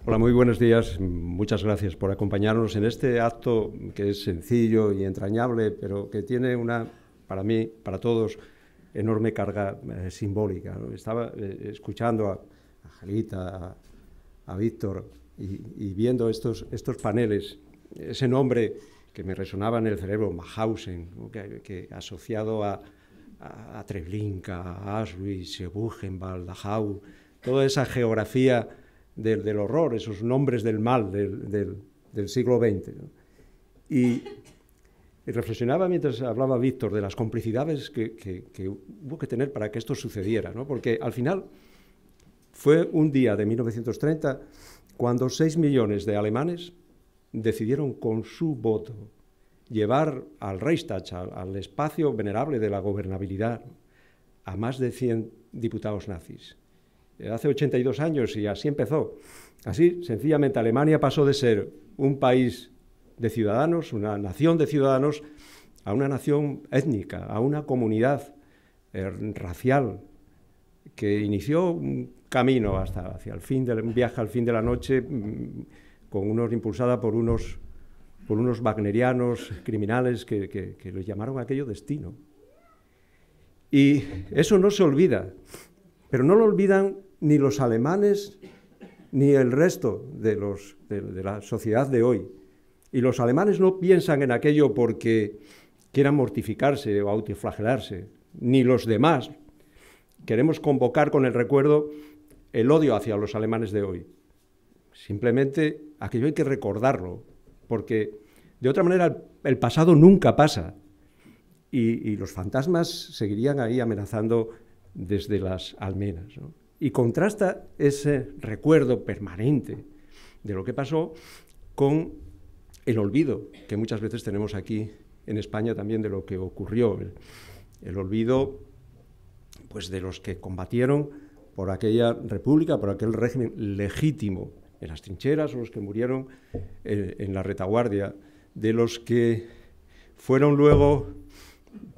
Hola, muy buenos días. Muchas gracias por acompañarnos en este acto que es sencillo y entrañable, pero que tiene una, para mí, para todos, enorme carga simbólica, ¿no? Estaba escuchando a Angelita, a Víctor y viendo estos paneles, ese nombre que me resonaba en el cerebro, Mauthausen, ¿no? que asociado a Treblinka, a Auschwitz, Buchenwald, Dachau, toda esa geografía del horror, esos nombres del mal del siglo XX, ¿no? Y reflexionaba mientras hablaba Víctor de las complicidades que hubo que tener para que esto sucediera, ¿no? Porque al final fue un día de 1930 cuando 6 millones de alemanes decidieron con su voto llevar al Reichstag, al espacio venerable de la gobernabilidad, a más de 100 diputados nazis. Hace 82 años y así empezó. Así, sencillamente, Alemania pasó de ser un país de ciudadanos, una nación de ciudadanos, a una nación étnica, a una comunidad racial que inició un camino hacia el fin un viaje al fin de la noche, impulsada por unos wagnerianos criminales que les llamaron aquello destino. Y eso no se olvida, pero no lo olvidan ni los alemanes ni el resto de la sociedad de hoy. Y los alemanes no piensan en aquello porque quieran mortificarse o autoflagelarse, ni los demás. Queremos convocar con el recuerdo el odio hacia los alemanes de hoy. Simplemente aquello hay que recordarlo, porque de otra manera el pasado nunca pasa y los fantasmas seguirían ahí amenazando desde las almenas, ¿no? Y contrasta ese recuerdo permanente de lo que pasó con el olvido que muchas veces tenemos aquí en España también de lo que ocurrió, el olvido pues, de los que combatieron por aquella república, por aquel régimen legítimo en las trincheras, o los que murieron en la retaguardia, de los que fueron luego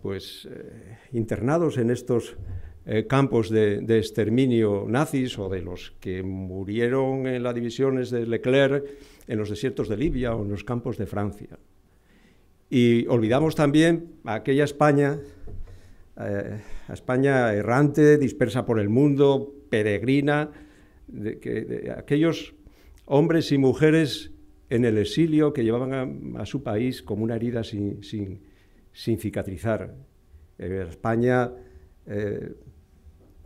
pues, internados en estos campos de exterminio nazis, o de los que murieron en las divisiones de Leclerc en los desiertos de Libia o en los campos de Francia. Y olvidamos también a aquella España, España errante, dispersa por el mundo, peregrina, de aquellos hombres y mujeres en el exilio que llevaban a su país como una herida sin cicatrizar. España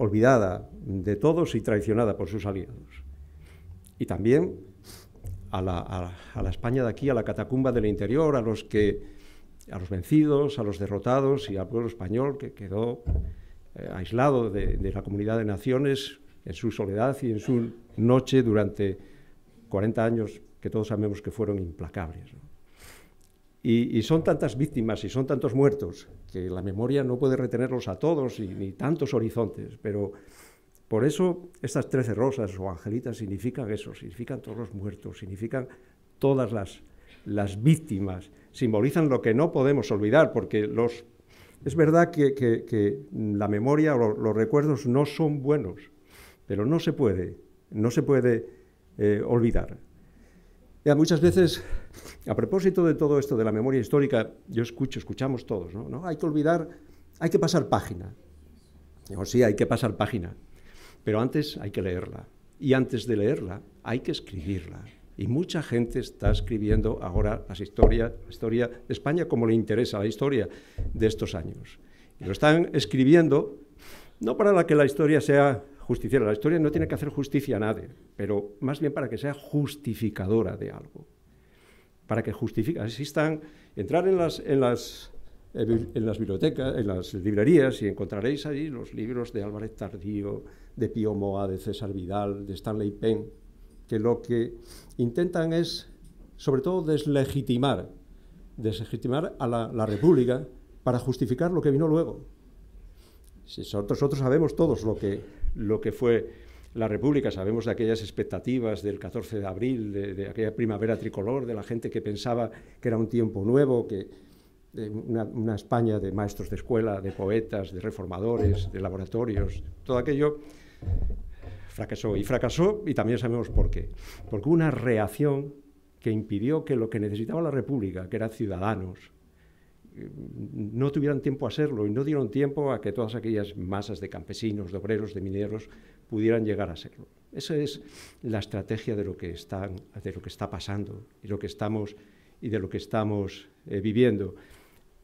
olvidada de todos y traicionada por sus aliados. Y también a la España de aquí, a la catacumba del interior, a los vencidos, a los derrotados y al pueblo español que quedó aislado de la comunidad de naciones en su soledad y en su noche durante 40 años que todos sabemos que fueron implacables, ¿no? Y son tantas víctimas y son tantos muertos que la memoria no puede retenerlos a todos ni tantos horizontes, pero por eso estas 13 rosas o angelitas significan eso, significan todos los muertos, significan todas las víctimas, simbolizan lo que no podemos olvidar, porque es verdad que la memoria o los recuerdos no son buenos, pero no se puede olvidar. Ya, muchas veces, a propósito de todo esto de la memoria histórica, escuchamos todos, ¿no? Hay que olvidar, hay que pasar página. Digo, sí, hay que pasar página, pero antes hay que leerla. Y antes de leerla, hay que escribirla. Y mucha gente está escribiendo ahora la historia de España como le interesa, la historia de estos años. Y lo están escribiendo no para que la historia sea justiciera. La historia no tiene que hacer justicia a nadie, pero más bien para que sea justificadora de algo. Para que justifique, entrar en las bibliotecas, en las librerías, y encontraréis ahí los libros de Álvarez Tardío, de Pío Moa, de César Vidal, de Stanley Penn, que lo que intentan es, sobre todo, deslegitimar a la República para justificar lo que vino luego. Nosotros sabemos todos lo que fue la República, sabemos de aquellas expectativas del 14 de abril, de aquella primavera tricolor, de la gente que pensaba que era un tiempo nuevo, una España de maestros de escuela, de poetas, de reformadores, de laboratorios, todo aquello fracasó. Y fracasó, y también sabemos por qué. Porque hubo una reacción que impidió que lo que necesitaba la República, que eran ciudadanos, no tuvieran tiempo a serlo y no dieron tiempo a que todas aquellas masas de campesinos, de obreros, de mineros pudieran llegar a serlo. Esa es la estrategia de lo que está pasando y de lo que estamos viviendo.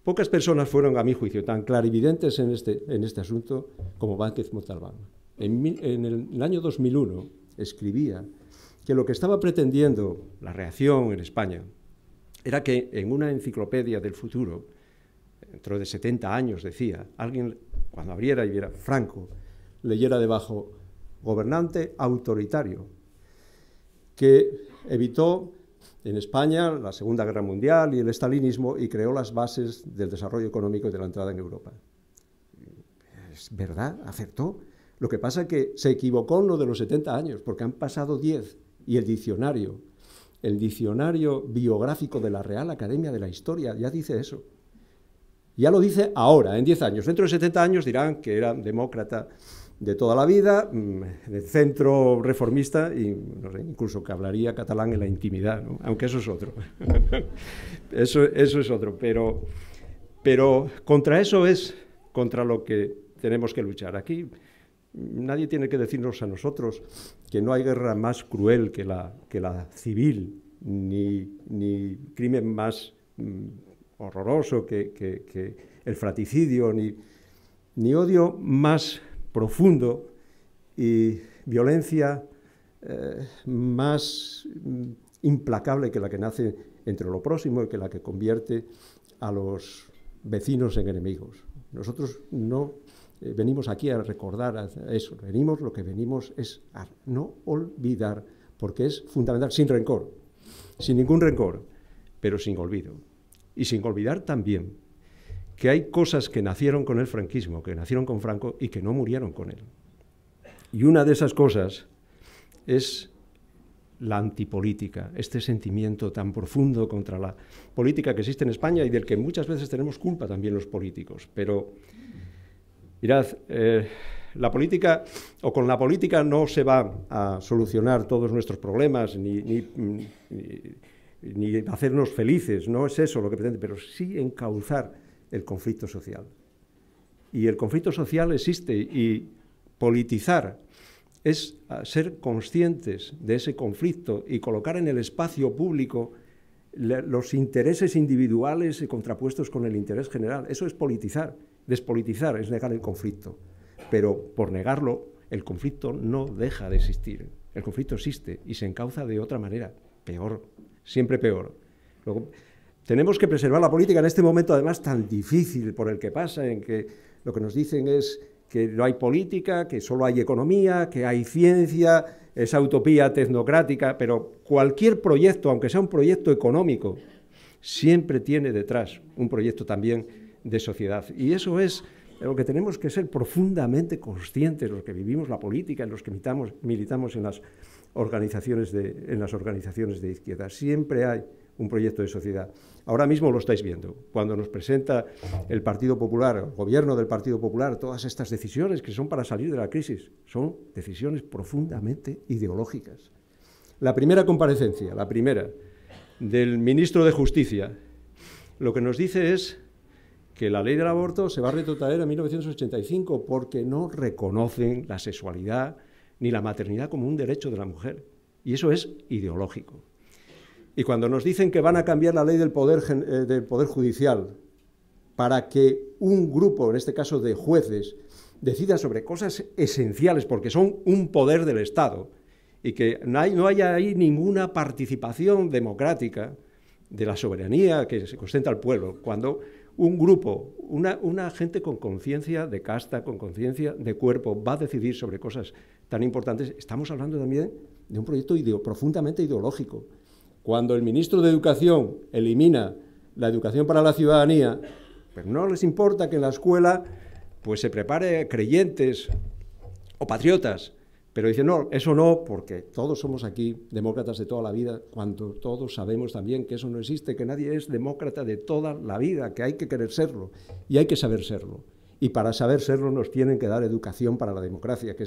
Pocas personas fueron, a mi juicio, tan clarividentes en este asunto como Vázquez Montalbán. En el año 2001 escribía que lo que estaba pretendiendo la reacción en España era que en una enciclopedia del futuro, dentro de 70 años, decía, alguien cuando abriera y viera Franco, leyera debajo gobernante autoritario, que evitó en España la Segunda Guerra Mundial y el estalinismo y creó las bases del desarrollo económico y de la entrada en Europa. Es verdad, acertó. Lo que pasa es que se equivocó en lo de los 70 años, porque han pasado 10 y el diccionario biográfico de la Real Academia de la Historia ya dice eso. Ya lo dice ahora, en 10 años. Dentro de 70 años dirán que era demócrata de toda la vida, de centro reformista, y no sé, incluso que hablaría catalán en la intimidad, ¿no? Aunque eso es otro. eso es otro, pero contra eso es contra lo que tenemos que luchar. Aquí nadie tiene que decirnos a nosotros que no hay guerra más cruel que la civil, ni crimen más horroroso que el fratricidio, ni odio más profundo y violencia más implacable que la que nace entre lo próximo y que la que convierte a los vecinos en enemigos. Nosotros no venimos aquí a recordar eso, lo que venimos es a no olvidar, porque es fundamental, sin rencor, sin ningún rencor, pero sin olvido. Y sin olvidar también que hay cosas que nacieron con el franquismo, que nacieron con Franco y que no murieron con él. Y una de esas cosas es la antipolítica, este sentimiento tan profundo contra la política que existe en España y del que muchas veces tenemos culpa también los políticos. Pero, mirad, la política, o con la política no se va a solucionar todos nuestros problemas, ni hacernos felices, no es eso lo que pretende, pero sí encauzar el conflicto social. Y el conflicto social existe, y politizar es ser conscientes de ese conflicto y colocar en el espacio público los intereses individuales contrapuestos con el interés general. Eso es politizar. Despolitizar es negar el conflicto. Pero por negarlo, el conflicto no deja de existir. El conflicto existe y se encauza de otra manera, peor, siempre peor. Luego, tenemos que preservar la política en este momento, además, tan difícil por el que pasa, en que lo que nos dicen es que no hay política, que solo hay economía, que hay ciencia, esa utopía tecnocrática, pero cualquier proyecto, aunque sea un proyecto económico, siempre tiene detrás un proyecto también de sociedad. Y eso es lo que tenemos que ser profundamente conscientes, los que vivimos la política, los que militamos en las organizaciones de izquierda. Siempre hay un proyecto de sociedad. Ahora mismo lo estáis viendo, cuando nos presenta el Partido Popular, el gobierno del Partido Popular, todas estas decisiones que son para salir de la crisis, son decisiones profundamente ideológicas. La primera comparecencia, la primera, del ministro de Justicia, lo que nos dice es que la ley del aborto se va a retrotraer a 1985 porque no reconocen la sexualidad ni la maternidad como un derecho de la mujer. Y eso es ideológico. Y cuando nos dicen que van a cambiar la ley del Poder Judicial para que un grupo, en este caso de jueces, decida sobre cosas esenciales porque son un poder del Estado y que no haya ahí ninguna participación democrática de la soberanía que se ostenta al pueblo, cuando un grupo, una gente con conciencia de casta, con conciencia de cuerpo, va a decidir sobre cosas tan importantes, estamos hablando también de un proyecto profundamente ideológico. Cuando el ministro de Educación elimina la educación para la ciudadanía, pero no les importa que en la escuela pues se prepare creyentes o patriotas, pero dicen, no, eso no, porque todos somos aquí demócratas de toda la vida, cuando todos sabemos también que eso no existe, que nadie es demócrata de toda la vida, que hay que querer serlo y hay que saber serlo. Y para saber serlo nos tienen que dar educación para la democracia, que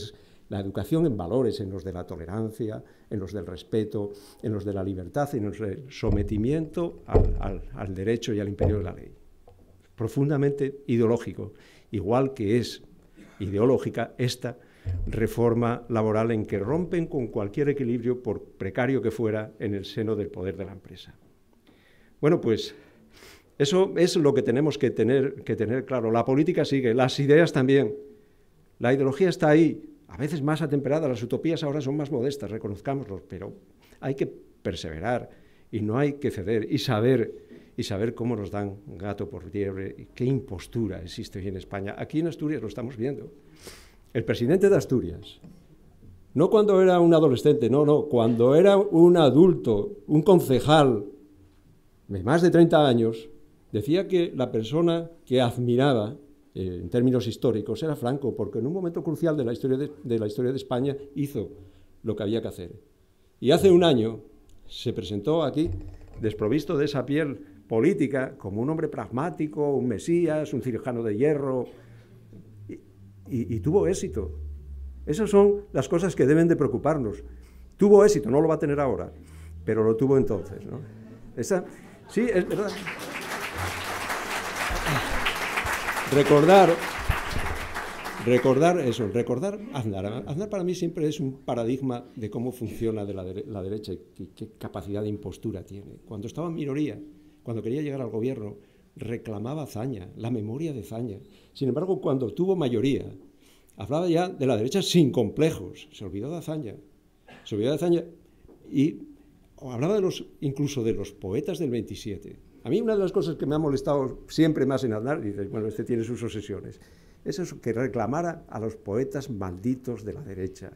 La educación en valores, en los de la tolerancia, en los del respeto, en los de la libertad, en los del sometimiento al derecho y al imperio de la ley. Profundamente ideológico, igual que es ideológica esta reforma laboral en que rompen con cualquier equilibrio, por precario que fuera, en el seno del poder de la empresa. Bueno, pues eso es lo que tenemos que tener claro. La política sigue, las ideas también. La ideología está ahí, a veces más atemperada, las utopías ahora son más modestas, reconozcámoslo, pero hay que perseverar y no hay que ceder y saber cómo nos dan gato por liebre y qué impostura existe hoy en España. Aquí en Asturias lo estamos viendo. El presidente de Asturias, no cuando era un adolescente, no, cuando era un adulto, un concejal de más de 30 años, decía que la persona que admiraba, en términos históricos, era Franco, porque en un momento crucial de la historia de España hizo lo que había que hacer. Y hace un año se presentó aquí, desprovisto de esa piel política, como un hombre pragmático, un mesías, un cirujano de hierro, y tuvo éxito. Esas son las cosas que deben de preocuparnos. Tuvo éxito, no lo va a tener ahora, pero lo tuvo entonces, ¿no? Sí, es verdad. Recordar Aznar. Aznar para mí siempre es un paradigma de cómo funciona la derecha y qué capacidad de impostura tiene. Cuando estaba en minoría, cuando quería llegar al gobierno, reclamaba hazaña, la memoria de hazaña. Sin embargo, cuando tuvo mayoría, hablaba ya de la derecha sin complejos, se olvidó de hazaña. Y hablaba incluso de los poetas del 27. A mí una de las cosas que me ha molestado siempre más en Aznar, dices, bueno, este tiene sus obsesiones, es eso, que reclamara a los poetas malditos de la derecha.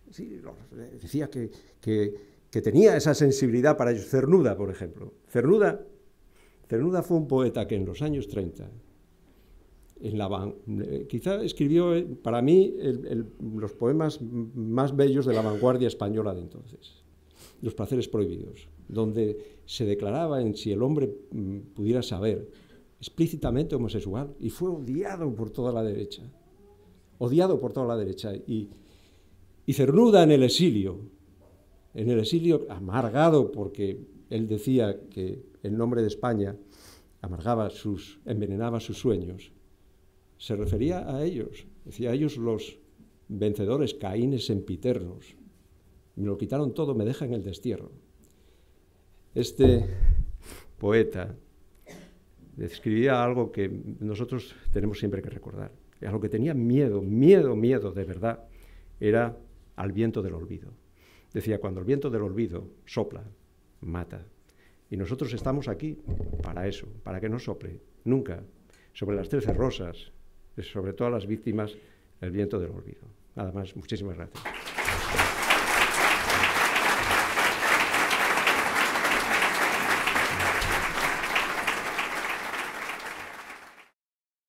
Sí, decía que tenía esa sensibilidad para ellos. Cernuda, por ejemplo. Cernuda fue un poeta que en los años 30, quizá escribió, para mí, los poemas más bellos de la vanguardia española de entonces. Los placeres prohibidos, donde se declaraba en si el hombre pudiera saber explícitamente homosexual, y fue odiado por toda la derecha. Y Cernuda en el exilio, amargado porque él decía que el nombre de España envenenaba sus sueños, se refería a ellos, decía a ellos los vencedores caínes sempiternos. Me lo quitaron todo, me dejan en el destierro. Este poeta describía algo que nosotros tenemos siempre que recordar. A lo que tenía miedo de verdad, era al viento del olvido. Decía, cuando el viento del olvido sopla, mata. Y nosotros estamos aquí para eso, para que no sople nunca sobre las 13 rosas, sobre todas las víctimas, el viento del olvido. Nada más, muchísimas gracias.